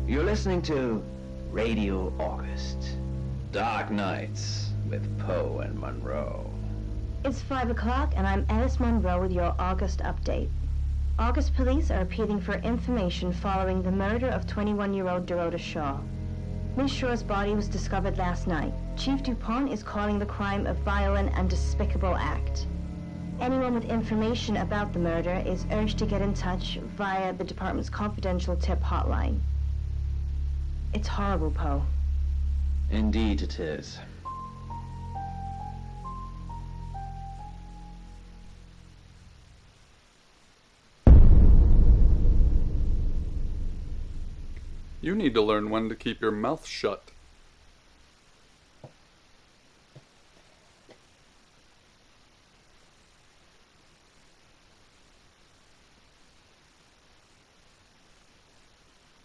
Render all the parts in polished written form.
You're listening to Radio August. Dark Nights with Poe and Monroe. It's 5 o'clock and I'm Alice Monroe with your August update. August police are appealing for information following the murder of 21-year-old Dorota Shaw. Miss Shaw's body was discovered last night. Chief DuPont is calling the crime a violent and despicable act. Anyone with information about the murder is urged to get in touch via the department's confidential tip hotline. It's horrible, Poe. Indeed it is. You need to learn when to keep your mouth shut.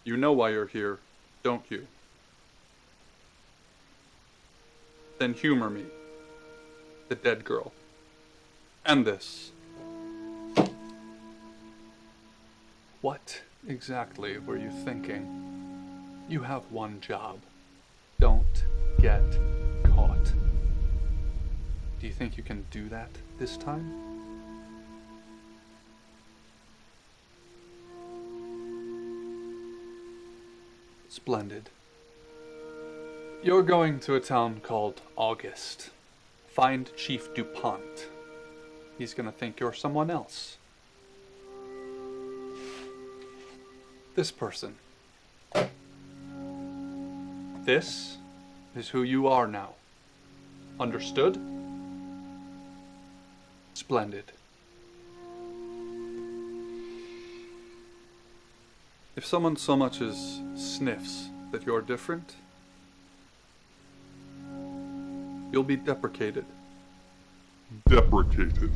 You know why you're here, don't you? Then humor me, the dead girl, and this. What exactly were you thinking? You have one job. Don't get caught. Do you think you can do that this time? Splendid. You're going to a town called August. Find Chief DuPont. He's gonna think you're someone else. This person. This is who you are now. Understood? Splendid. If someone so much as sniffs that you're different, you'll be deprecated. Deprecated.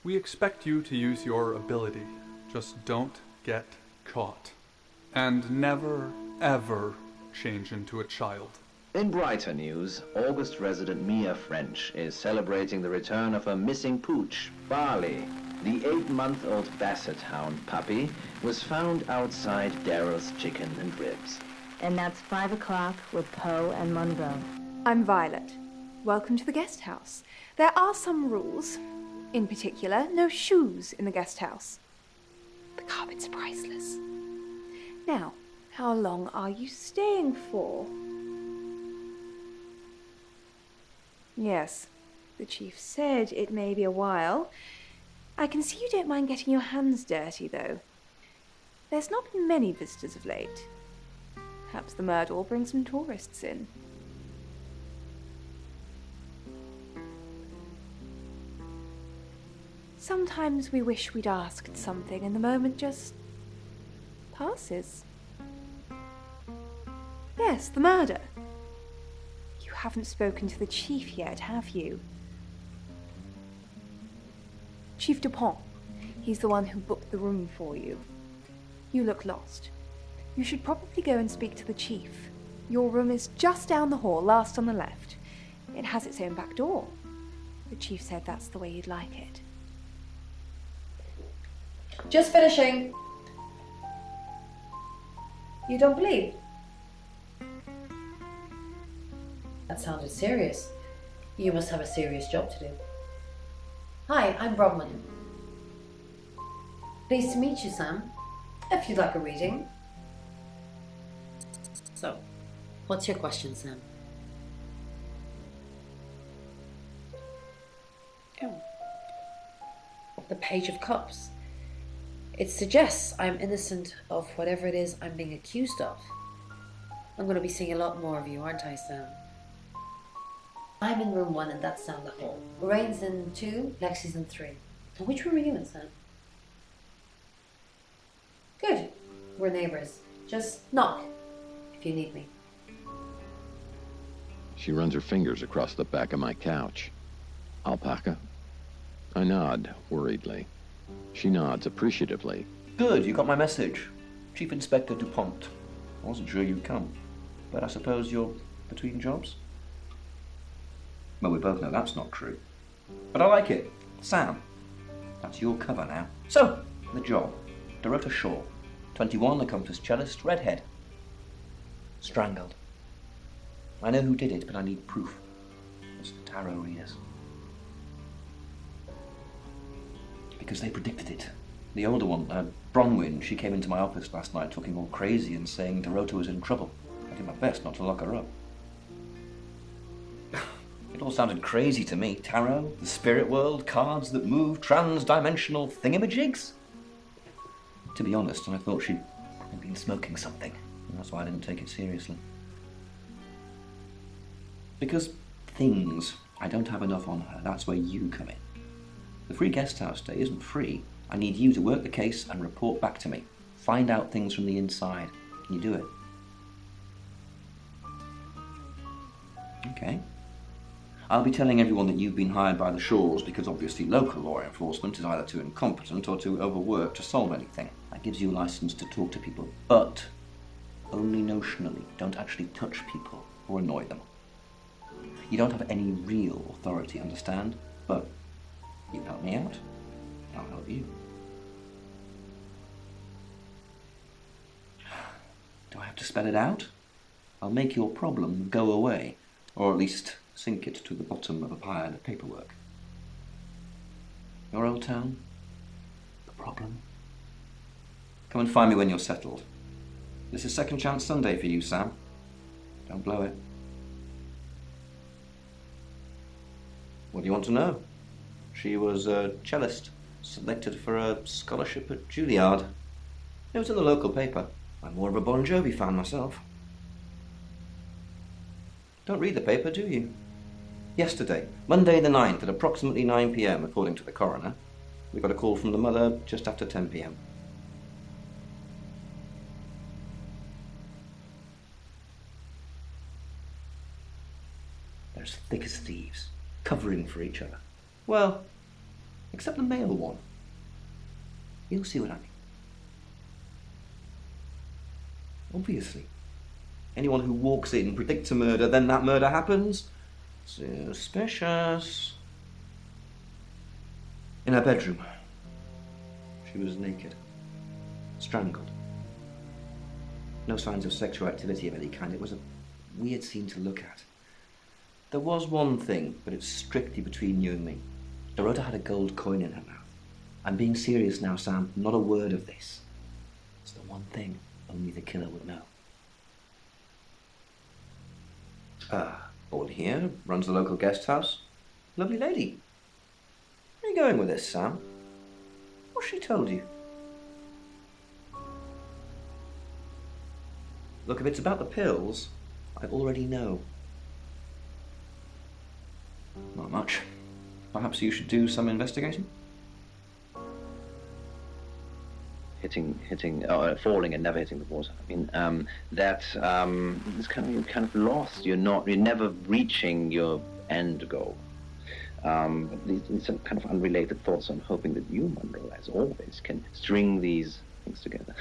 We expect you to use your ability. Just don't get caught. And never, ever change into a child. In brighter news, August resident Mia French is celebrating the return of her missing pooch, Barley. The 8-month-old Basset Hound puppy was found outside Daryl's Chicken and Ribs. And that's 5 o'clock with Poe and Monroe. I'm Violet. Welcome to the guest house. There are some rules. In particular, no shoes in the guest house. The carpet's priceless. Now, how long are you staying for? Yes, the chief said it may be a while. I can see you don't mind getting your hands dirty, though. There's not been many visitors of late. Perhaps the murder will bring some tourists in. Sometimes we wish we'd asked something and the moment just passes. Yes, the murder. You haven't spoken to the chief yet, have you? Chief DuPont. He's the one who booked the room for you. You look lost. You should probably go and speak to the chief. Your room is just down the hall, last on the left. It has its own back door. The chief said that's the way you'd like it. Just finishing. You don't believe? That sounded serious. You must have a serious job to do. Hi, I'm Bronwyn. Pleased to meet you, Sam. If you'd like a reading. So, what's your question, Sam? Oh. The Page of Cups. It suggests I'm innocent of whatever it is I'm being accused of. I'm going to be seeing a lot more of you, aren't I, Sam? I'm in room 1 and that's down the hall. Lorraine's in 2, Lexi's in 3. And which room are you in, Sam? Good. We're neighbours. Just knock if you need me. She runs her fingers across the back of my couch. Alpaca? I nod worriedly. She nods appreciatively. Good, you got my message. Chief Inspector DuPont. I wasn't sure you'd come, but I suppose you're between jobs? Well, we both know that's not true. But I like it. Sam, that's your cover now. So, the job. Dorota Shaw, 21, accomplished cellist, redhead. Strangled. I know who did it, but I need proof. It's tarot readers. Because they predicted it. The older one, Bronwyn, she came into my office last night talking all crazy and saying Dorota was in trouble. I did my best not to lock her up. It all sounded crazy to me. Tarot, the spirit world, cards that move, trans-dimensional thingamajigs. To be honest, I thought she'd been smoking something, and that's why I didn't take it seriously. Because things, I don't have enough on her, that's where you come in. The free guest house stay isn't free. I need you to work the case and report back to me. Find out things from the inside. Can you do it? Okay. I'll be telling everyone that you've been hired by the Shaws because obviously local law enforcement is either too incompetent or too overworked to solve anything. That gives you a license to talk to people, but only notionally. Don't actually touch people or annoy them. You don't have any real authority, understand? But you help me out, I'll help you. Do I have to spell it out? I'll make your problem go away, or at least sink it to the bottom of a pile of paperwork. Your old town? The problem? Come and find me when you're settled. This is Second Chance Sunday for you, Sam. Don't blow it. What do you want to know? She was a cellist, selected for a scholarship at Juilliard. It was in the local paper. I'm more of a Bon Jovi fan myself. Don't read the paper, do you? Yesterday, Monday the 9th at approximately 9 p.m, according to the coroner, we got a call from the mother just after 10 p.m. They're as thick as thieves, covering for each other. Well, except the male one. You'll see what I mean. Obviously. Anyone who walks in, predicts a murder, then that murder happens. Suspicious. In her bedroom. She was naked. Strangled. No signs of sexual activity of any kind. It was a weird scene to look at. There was one thing, but it's strictly between you and me. Dorota had a gold coin in her mouth. I'm being serious now, Sam. Not a word of this. It's the one thing only the killer would know. Born here, runs the local guest house. Lovely lady. Where are you going with this, Sam? What's she told you? Look, if it's about the pills, I already know. Not much. Perhaps you should do some investigating? Falling and never hitting the water. I mean, it's you're kind of lost. You're never reaching your end goal. These are kind of unrelated thoughts. I'm hoping that you, Monroe, as always, can string these things together.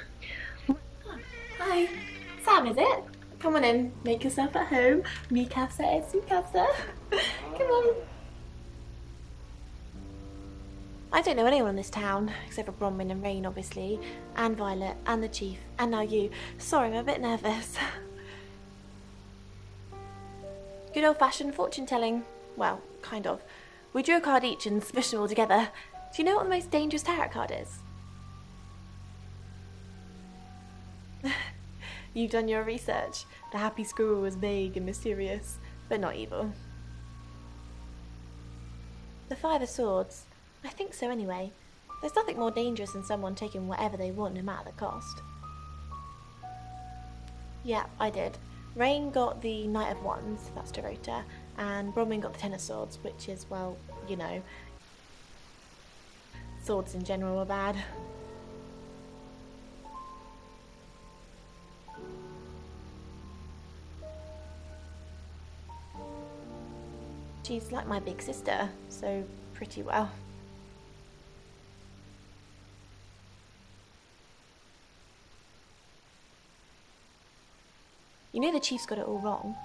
Hi, Sam, is it? Come on in, make yourself at home. Mi casa es su casa. Come on. I don't know anyone in this town, except for Bronwyn and Rain, obviously, and Violet, and the Chief, and now you. Sorry, I'm a bit nervous. Good old-fashioned fortune-telling. Well, kind of. We drew a card each and smushed them all together. Do you know what the most dangerous tarot card is? You've done your research. The happy squirrel was vague and mysterious, but not evil. The Five of Swords. I think so anyway. There's nothing more dangerous than someone taking whatever they want no matter the cost. Yeah, I did. Rain got the Knight of Wands, that's Dorota, and Bronwyn got the Ten of Swords, which is, well, you know, swords in general are bad. She's like my big sister, so pretty well. You know the Chief's got it all wrong.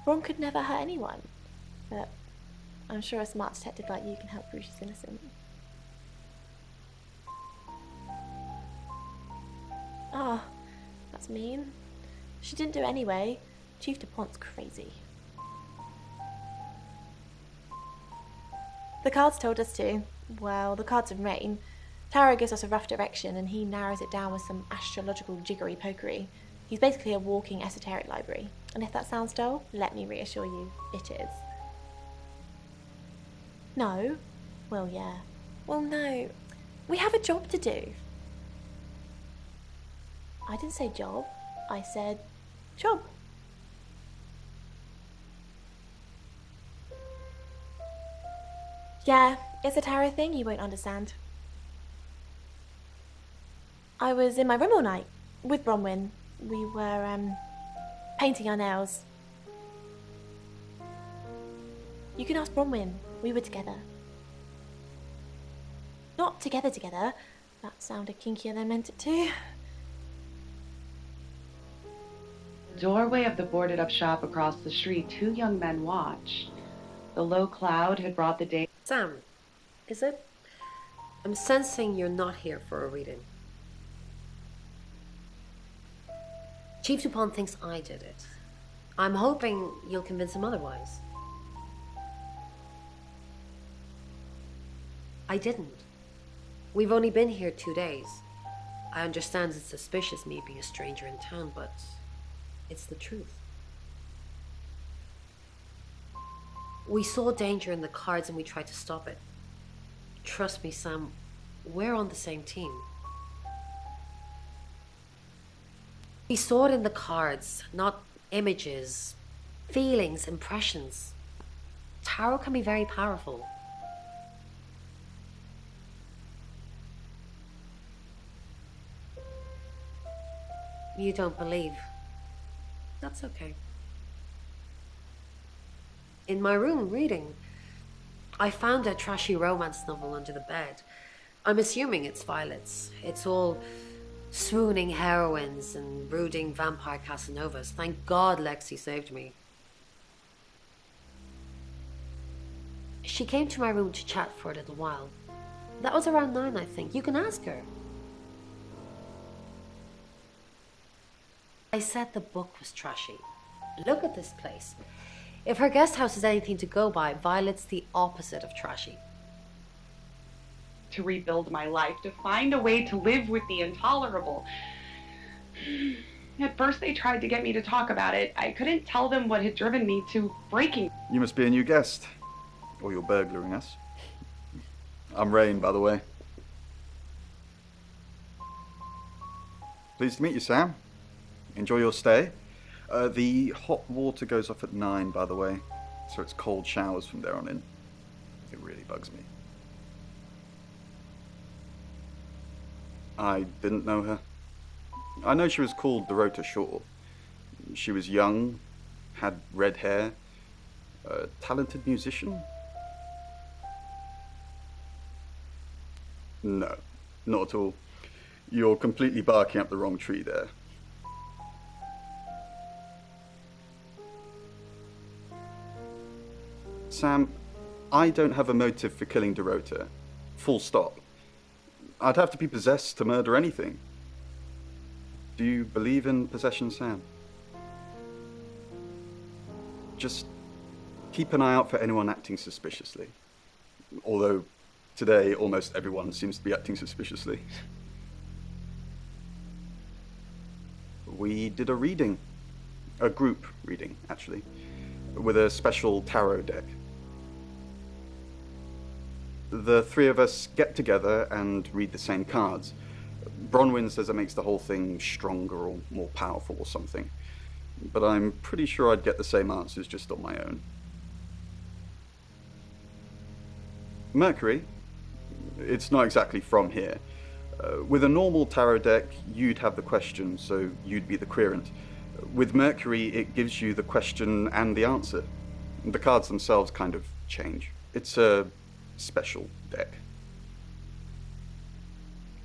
Bron could never hurt anyone. But I'm sure a smart detective like you can help prove she's innocent. That's mean. She didn't do it anyway. Chief DuPont's crazy. The cards told us to. Well, the cards of rain. Tarot gives us a rough direction and he narrows it down with some astrological jiggery-pokery. He's basically a walking esoteric library. And if that sounds dull, let me reassure you, it is. No? Well, yeah. Well, no. We have a job to do. I didn't say job. I said job. Yeah, it's a tarot thing you won't understand. I was in my room all night with Bronwyn. We were, painting our nails. You can ask Bronwyn. We were together. Not together. That sounded kinkier than I meant it to. Doorway of the boarded-up shop across the street, two young men watched. The low cloud had brought the day. Sam, is it? I'm sensing you're not here for a reading. Chief DuPont thinks I did it. I'm hoping you'll convince him otherwise. I didn't. We've only been here 2 days. I understand it's suspicious me being a stranger in town, but it's the truth. We saw danger in the cards and we tried to stop it. Trust me, Sam, we're on the same team. We saw it in the cards, not images, feelings, impressions. Tarot can be very powerful. You don't believe. That's okay. In my room, reading, I found a trashy romance novel under the bed. I'm assuming it's Violet's. It's all swooning heroines and brooding vampire Casanovas. Thank God Lexi saved me. She came to my room to chat for a little while. That was around 9, I think. You can ask her. I said the book was trashy. Look at this place. If her guest house is anything to go by, Violet's the opposite of trashy. To rebuild my life, to find a way to live with the intolerable. At first they tried to get me to talk about it. I couldn't tell them what had driven me to breaking. You must be a new guest. Or you're burglaring us. I'm Rain, by the way. Pleased to meet you, Sam. Enjoy your stay. The hot water goes off at 9, by the way, so it's cold showers from there on in. It really bugs me. I didn't know her. I know she was called Dorota Shaw. She was young, had red hair, a talented musician. No, not at all. You're completely barking up the wrong tree there. Sam, I don't have a motive for killing Dorota. Full stop. I'd have to be possessed to murder anything. Do you believe in possession, Sam? Just keep an eye out for anyone acting suspiciously. Although, today, almost everyone seems to be acting suspiciously. We did a reading. A group reading, actually. With a special tarot deck. The three of us get together and read the same cards. Bronwyn says it makes the whole thing stronger or more powerful or something. But I'm pretty sure I'd get the same answers just on my own. Mercury? It's not exactly from here. With a normal tarot deck, you'd have the question, so you'd be the querent. With Mercury, it gives you the question and the answer. The cards themselves kind of change. It's a special deck.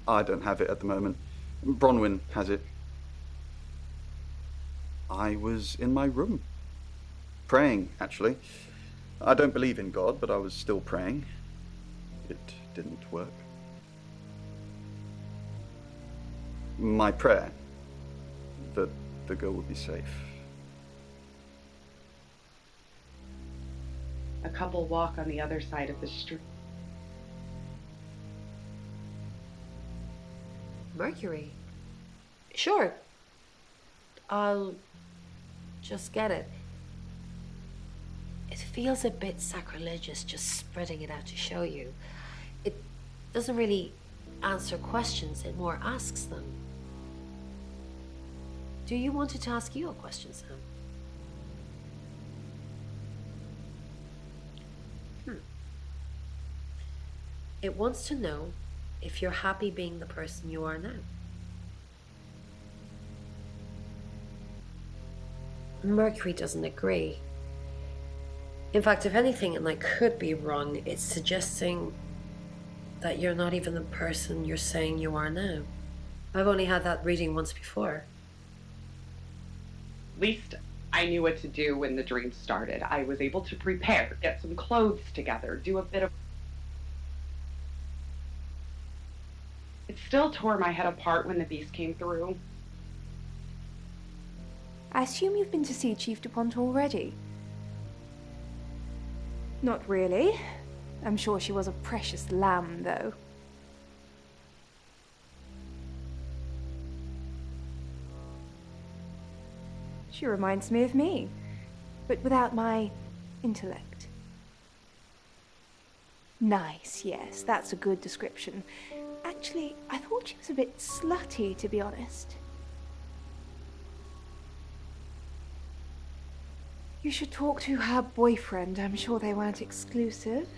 I don't have it at the moment. Bronwyn has it. I was in my room. Praying, actually. I don't believe in God, but I was still praying. It didn't work. My prayer. that the girl would be safe. A couple walk on the other side of the street. Mercury? Sure. I'll just get it. It feels a bit sacrilegious just spreading it out to show you. It doesn't really answer questions, it more asks them. Do you want it to ask you a question, Sam? It wants to know if you're happy being the person you are now. Mercury doesn't agree. In fact, if anything, and I could be wrong, it's suggesting that you're not even the person you're saying you are now. I've only had that reading once before. At least I knew what to do when the dream started. I was able to prepare, get some clothes together, do a bit of... It still tore my head apart when the beast came through. I assume you've been to see Chief DuPont already? Not really. I'm sure she was a precious lamb, though. She reminds me of me, but without my intellect. Nice, yes, that's a good description. Actually, I thought she was a bit slutty, to be honest. You should talk to her boyfriend. I'm sure they weren't exclusive.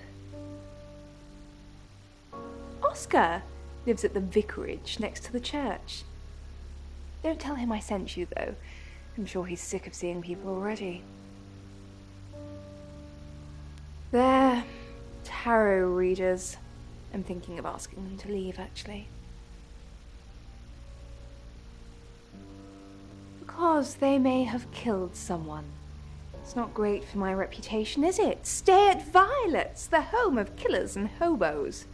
Oscar lives at the vicarage next to the church. Don't tell him I sent you, though. I'm sure he's sick of seeing people already. They're tarot readers. I'm thinking of asking them to leave, actually. Because they may have killed someone. It's not great for my reputation, is it? Stay at Violet's, the home of killers and hobos.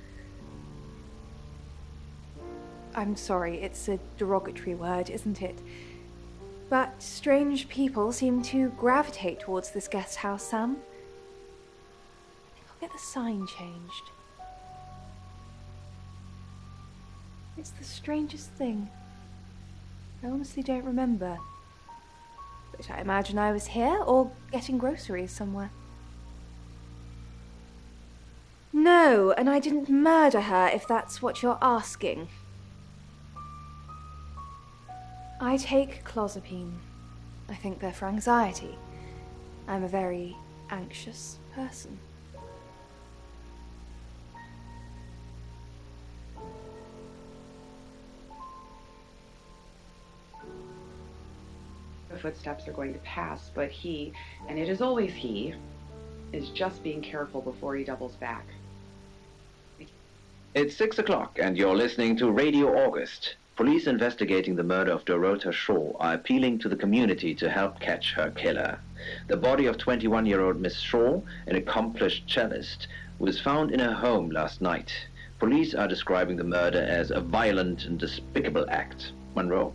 I'm sorry, it's a derogatory word, isn't it? But strange people seem to gravitate towards this guest house, Sam. I think I'll get the sign changed. It's the strangest thing. I honestly don't remember. But I imagine I was here or getting groceries somewhere. No, and I didn't murder her, if that's what you're asking. I take clozapine. I think they're for anxiety. I'm a very anxious person. The footsteps are going to pass, but he, and it is always he, is just being careful before he doubles back. It's 6 o'clock, and you're listening to Radio August. Police investigating the murder of Dorota Shaw are appealing to the community to help catch her killer. The body of 21-year-old Miss Shaw, an accomplished cellist, was found in her home last night. Police are describing the murder as a violent and despicable act. Monroe.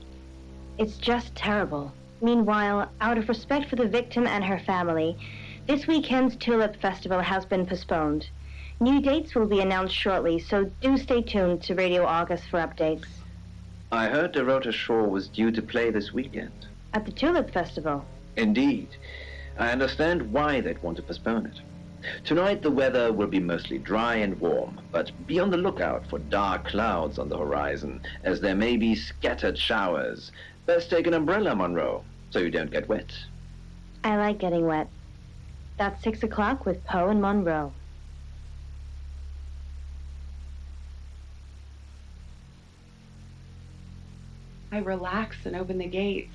It's just terrible. Meanwhile, out of respect for the victim and her family, this weekend's Tulip Festival has been postponed. New dates will be announced shortly, so do stay tuned to Radio August for updates. I heard Dorota Shaw was due to play this weekend. At the Tulip Festival? Indeed. I understand why they'd want to postpone it. Tonight the weather will be mostly dry and warm, but be on the lookout for dark clouds on the horizon, as there may be scattered showers. Best take an umbrella, Monroe, so you don't get wet. I like getting wet. That's 6 o'clock with Poe and Monroe. I relax and open the gates.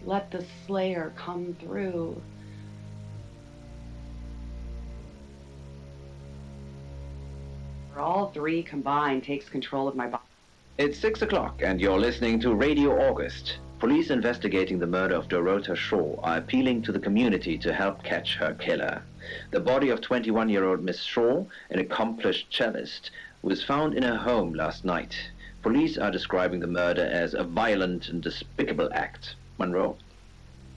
Let the slayer come through. All three combined takes control of my body. It's 6 o'clock, and you're listening to Radio August. Police investigating the murder of Dorota Shaw are appealing to the community to help catch her killer. The body of 21-year-old Miss Shaw, an accomplished cellist, was found in her home last night. Police are describing the murder as a violent and despicable act. Monroe?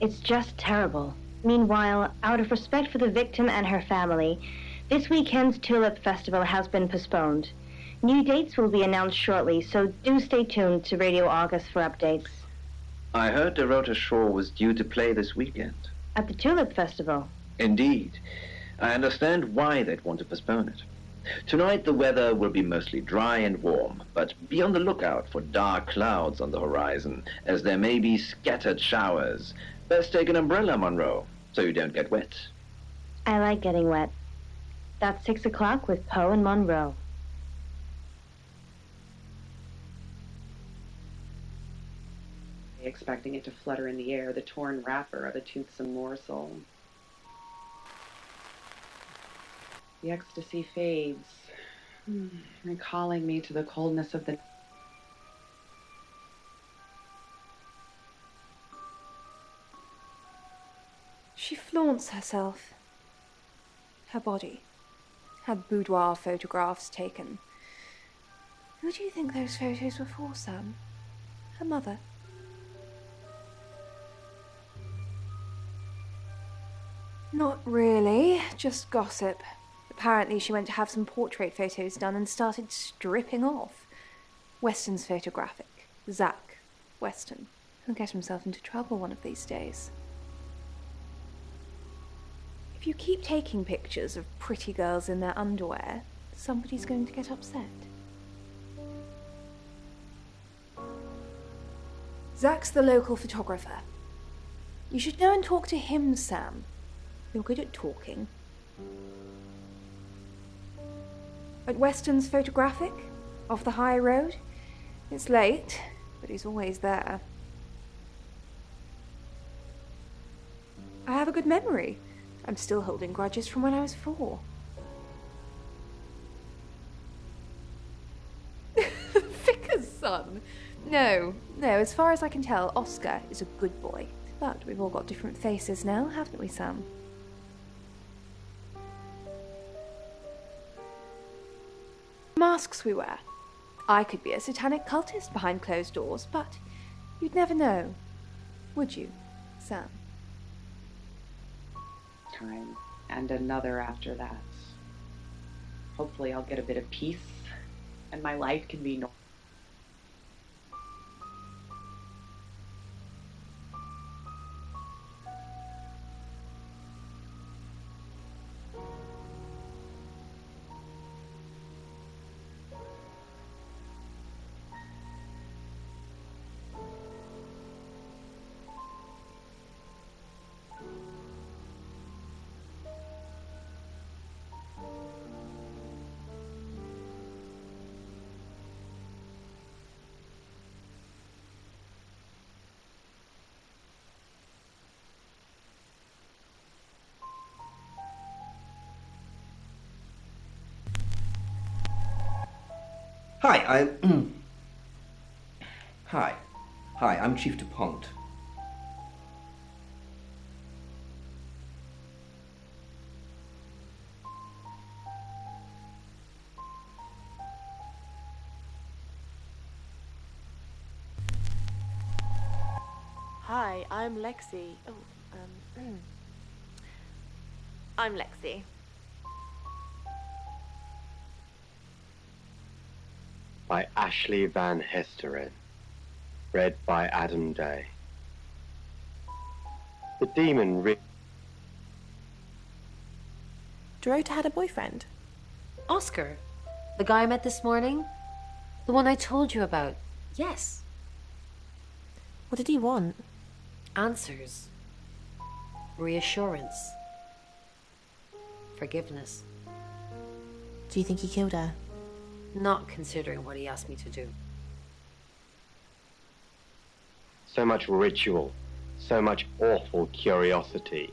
It's just terrible. Meanwhile, out of respect for the victim and her family, this weekend's Tulip Festival has been postponed. New dates will be announced shortly, so do stay tuned to Radio August for updates. I heard Dorota Shore was due to play this weekend. At the Tulip Festival? Indeed. I understand why they'd want to postpone it. Tonight the weather will be mostly dry and warm, but be on the lookout for dark clouds on the horizon, as there may be scattered showers. Best take an umbrella, Monroe, so you don't get wet. I like getting wet. That's 6 o'clock with Poe and Monroe. Expecting it to flutter in the air, the torn wrapper of a toothsome morsel. The ecstasy fades, recalling me to the coldness of the... She flaunts herself. Her body. Her boudoir photographs taken. Who do you think those photos were for, Sam? Her mother? Not really, just gossip. Apparently she went to have some portrait photos done and started stripping off. Weston's photographic. Zach Weston. He'll get himself into trouble one of these days. If you keep taking pictures of pretty girls in their underwear, somebody's going to get upset. Zach's the local photographer. You should go and talk to him, Sam. You're good at talking. At Weston's photographic, off the high road. It's late, but he's always there. I have a good memory. I'm still holding grudges from when I was 4. Vicar's son! No, as far as I can tell, Oscar is a good boy. But we've all got different faces now, haven't we, Sam? Masks we wear. I could be a satanic cultist behind closed doors, but you'd never know, would you, Sam? Time and another after that. Hopefully I'll get a bit of peace and my life can be normal. Hi, I'm Chief DuPont. Hi, I'm Lexi. I'm Lexi. By Ashley Van Hesteren. Read by Adam Day. The demon Dorota had a boyfriend. Oscar, the guy I met this morning? The one I told you about. Yes. What did he want? Answers. Reassurance. Forgiveness. Do you think he killed her? Not considering what he asked me to do. So much ritual, so much awful curiosity.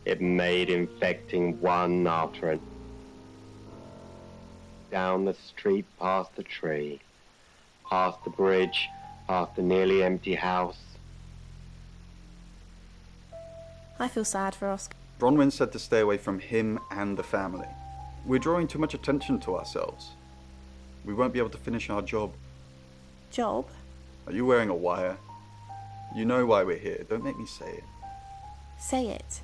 It made infecting one after another. Down the street, past the tree, past the bridge, past the nearly empty house. I feel sad for Oscar. Bronwyn said to stay away from him and the family. We're drawing too much attention to ourselves. We won't be able to finish our job. Job? Are you wearing a wire? You know why we're here. Don't make me say it. Say it.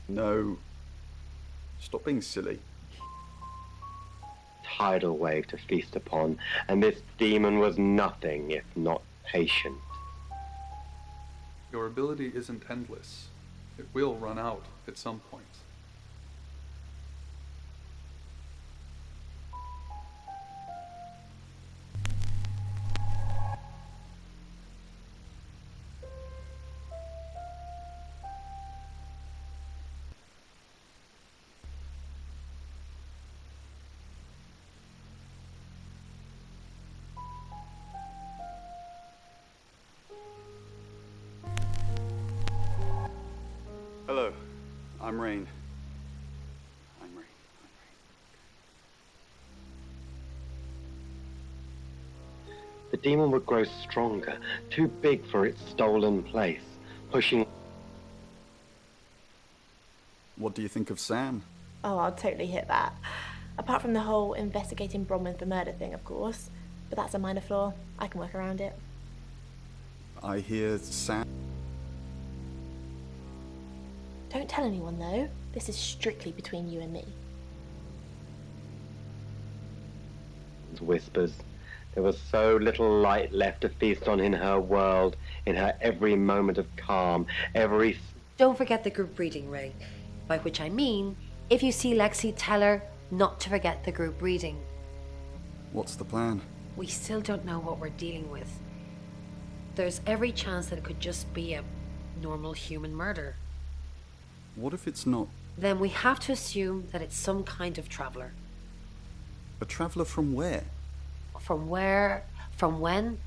No. Stop being silly. Tidal wave to feast upon, and this demon was nothing if not patient. Your ability isn't endless. It will run out at some point. Hello, I'm Rain. I'm Rain. The demon would grow stronger, too big for its stolen place, pushing... What do you think of Sam? Oh, I'll totally hit that. Apart from the whole investigating Bronwyn for murder thing, of course. But that's a minor flaw. I can work around it. I hear Sam... Don't tell anyone, though. This is strictly between you and me. Whispers. There was so little light left to feast on in her world, in her every moment of calm, every... Don't forget the group reading, Ray. By which I mean, if you see Lexi, tell her not to forget the group reading. What's the plan? We still don't know what we're dealing with. There's every chance that it could just be a normal human murder. What if it's not? Then we have to assume that it's some kind of traveler. A traveler from where? From where? From when?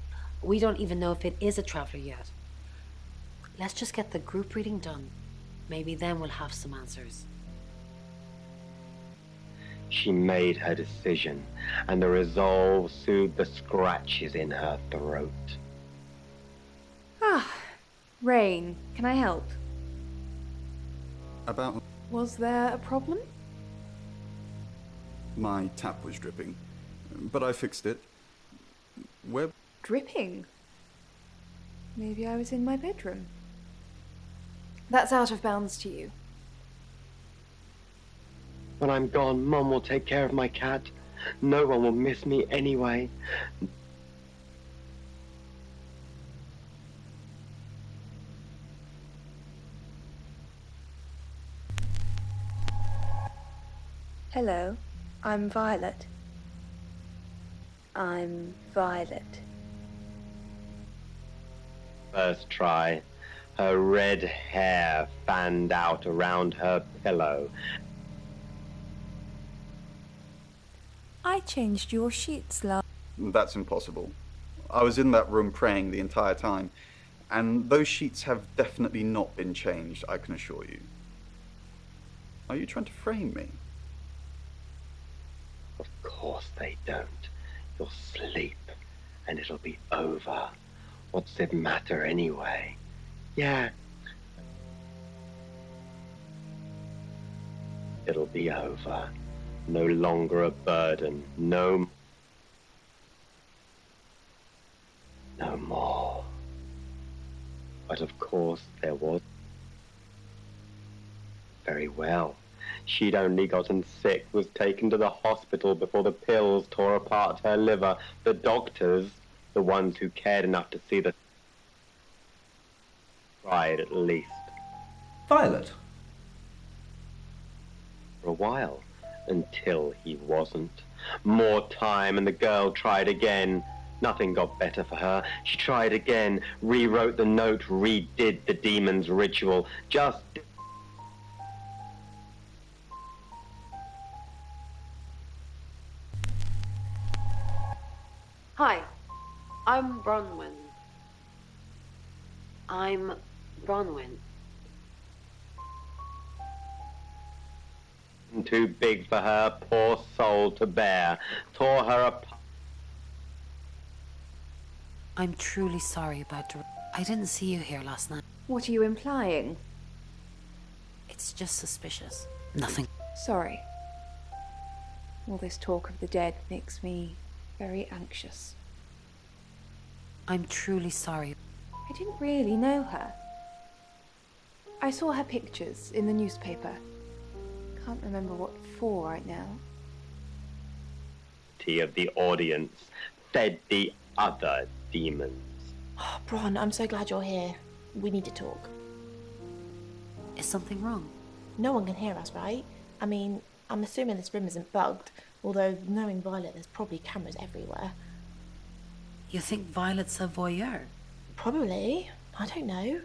We don't even know if it is a traveler yet. Let's just get the group reading done. Maybe then we'll have some answers. She made her decision, and the resolve soothed the scratches in her throat. Ah, Rain, can I help? About... Was there a problem? My tap was dripping, but I fixed it. Where... Dripping? Maybe I was in my bedroom. That's out of bounds to you. When I'm gone, Mum will take care of my cat. No one will miss me anyway. Hello, I'm Violet. I'm Violet. First try. Her red hair fanned out around her pillow. I changed your sheets last. That's impossible. I was in that room praying the entire time, and those sheets have definitely not been changed, I can assure you. Are you trying to frame me? Of course they don't. You'll sleep, and it'll be over. What's it matter anyway? Yeah. It'll be over. No longer a burden. No more. But of course there was. Very well. She'd only gotten sick, was taken to the hospital before the pills tore apart her liver. The doctors, the ones who cared enough to see the... tried at least. Violet. For a while, until he wasn't. More time, and the girl tried again. Nothing got better for her. She tried again, rewrote the note, redid the demon's ritual. Just... Hi, I'm Bronwyn. Too big for her poor soul to bear. Tore her apart. I'm truly sorry about I didn't see you here last night. What are you implying? It's just suspicious. Nothing. Sorry. All this talk of the dead makes me very anxious. I'm truly sorry. I didn't really know her. I saw her pictures in the newspaper. Can't remember what for right now. Of the audience fed the other demons. Oh, Bron, I'm so glad you're here. We need to talk. Is something wrong? No one can hear us, right? I mean, I'm assuming this room isn't bugged, although knowing Violet, there's probably cameras everywhere. You think Violet's a voyeur? Probably. I don't know.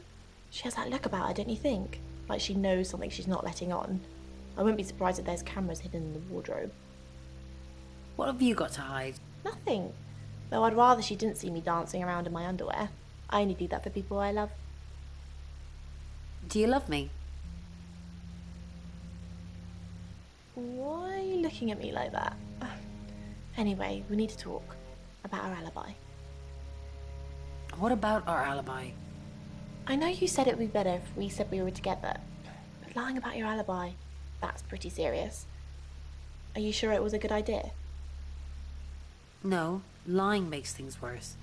She has that look about her, don't you think? Like she knows something she's not letting on. I wouldn't be surprised if there's cameras hidden in the wardrobe. What have you got to hide? Nothing. Though I'd rather she didn't see me dancing around in my underwear. I only do that for people I love. Do you love me? Why are you looking at me like that? Anyway, we need to talk about our alibi. What about our alibi? I know you said it would be better if we said we were together, but lying about your alibi, that's pretty serious. Are you sure it was a good idea? No, lying makes things worse.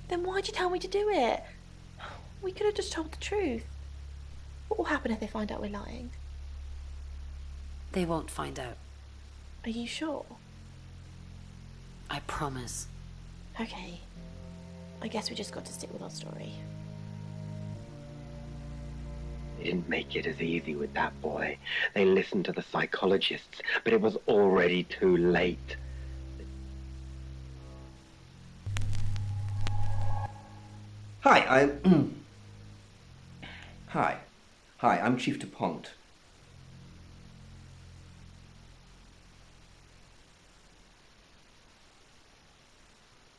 Then why'd you tell me to do it? We could have just told the truth. What will happen if they find out we're lying? They won't find out. Are you sure? I promise. Okay. I guess we just got to stick with our story. They didn't make it as easy with that boy. They listened to the psychologists, but it was already too late. Hi, I'm Chief DuPont.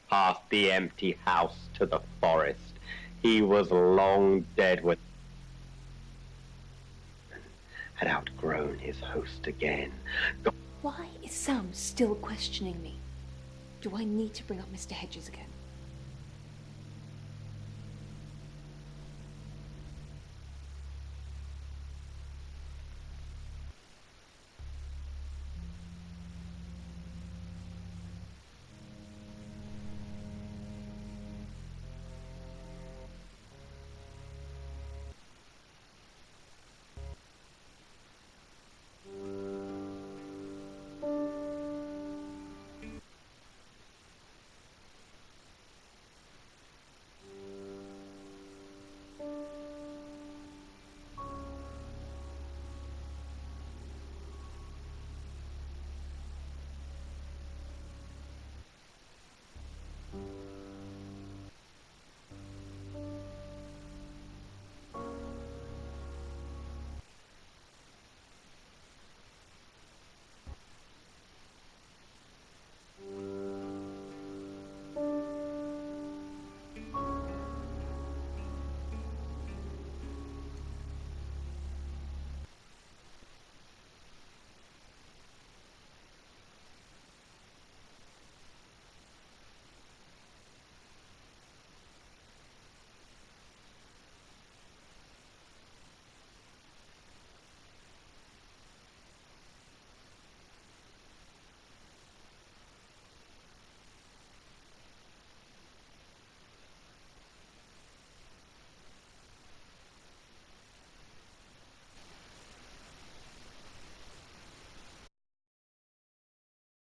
Past the empty house to the forest. He was long dead when had outgrown his host again. Why is Sam still questioning me? Do I need to bring up Mr. Hedges again?